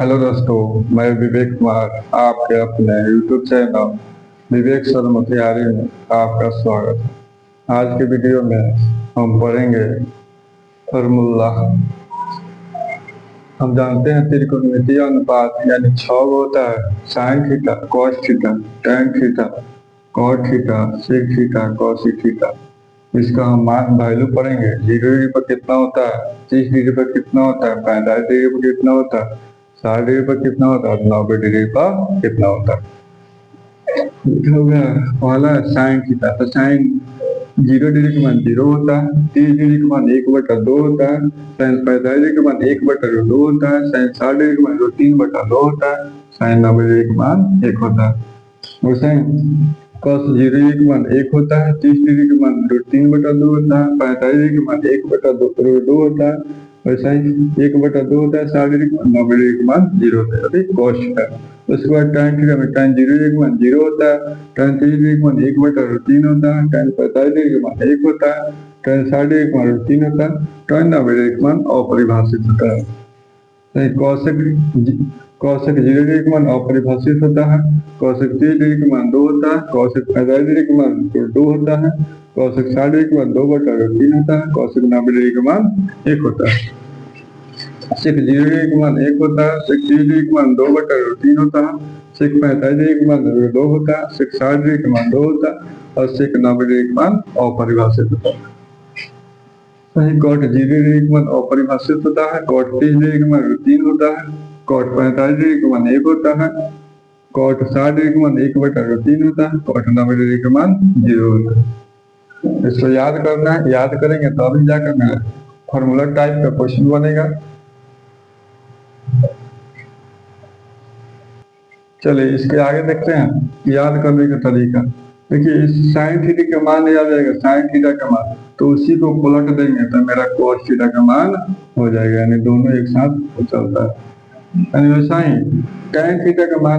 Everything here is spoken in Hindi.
हेलो दोस्तों, मैं विवेक कुमार आपके अपने YouTube चैनल विवेक सर मोतिहारी में आपका स्वागत है। आज के वीडियो में हम पढ़ेंगे फॉर्मूला। हम जानते हैं त्रिकोणमितीय अनुपात यानी 6 होता है sine theta, cos theta, tan theta, cot theta, sec theta, cosec theta. इसका हम मान वैल्यू पढ़ेंगे। 0 डिग्री पर कितना होता है, 30 डिग्री पर कितना होता है, 45 डिग्री पर कितना होता है, 60 डिग्री पर कितना होता है, 90 डिग्री पर कितना होता है। पहला साइन थीटा, तो साइन 0 डिग्री का मान 0 होता है, 30 डिग्री का मान 1/2 होता है, साइन 45 डिग्री का मान 1/2 होता है, साइन 60 डिग्री का मान 3/2 होता है, साइन 90 डिग्री का मान 1 होता है। और साइन cos 0 डिग्री का मान 1 होता है, 30 डिग्री का मान 3/2 होता है, 45 डिग्री का मान 1/2 होता है, और साइन 1/2 होता है, 60 डिग्री का मान 90 डिग्री का मान 0 होता है। अभी cos है। उसके बाद tan थीटा में tan 0 डिग्री का मान 0 होता है, tan 30 डिग्री का मान 1/3 होता है, tan 45 डिग्री का मान 1 होता है, tan 60 डिग्री का मान 3 होता है, tan 90 डिग्री का मान अपरिभाषित होता है। कौशिक 0 डिग्री का मान अपरिभाषित होता है, कौशिक 30 डिग्री का मान 2 होता है, कौशिक 45 डिग्री का मान 2 होता है, कौशिक 60 डिग्री का मान 2/3 होता है, कौशिक 90 डिग्री का मान 1 होता है। सेक 0 डिग्री का मान 1 होता है, सेक 30 डिग्री का मान 2/3 होता है, सेक 45 डिग्री का मान 2 होता है, सेक 60 डिग्री का मान 2 होता है, और सेक 90 डिग्री का मान अपरिभाषित होता है। कॉट 0 डिग्री का मान अपरिभाषित होता है, कॉट 30 डिग्री का मान 3 होता है, कॉट 45 डिग्री का मान 1 होता है, कॉट 60 डिग्री का मान 1/3 होता है, कॉट 90 डिग्री का मान 0 होता है। इसको याद करना है, याद करेंगे तो अभी जाकर मेरा फॉर्मूला टाइप का क्वेश्चन बनेगा। चलिए इसके आगे देखते हैं याद करने का तरीका। देखिए इस साइन थीटा का मान याद आएगा, साइन थीटा का मान, तो उसी को पलट देंगे तो मेरा cos थीटा का मान हो जाएगा, यानी दोनों एक साथ चलता है। यानी वैसा ही tan थीटा का मान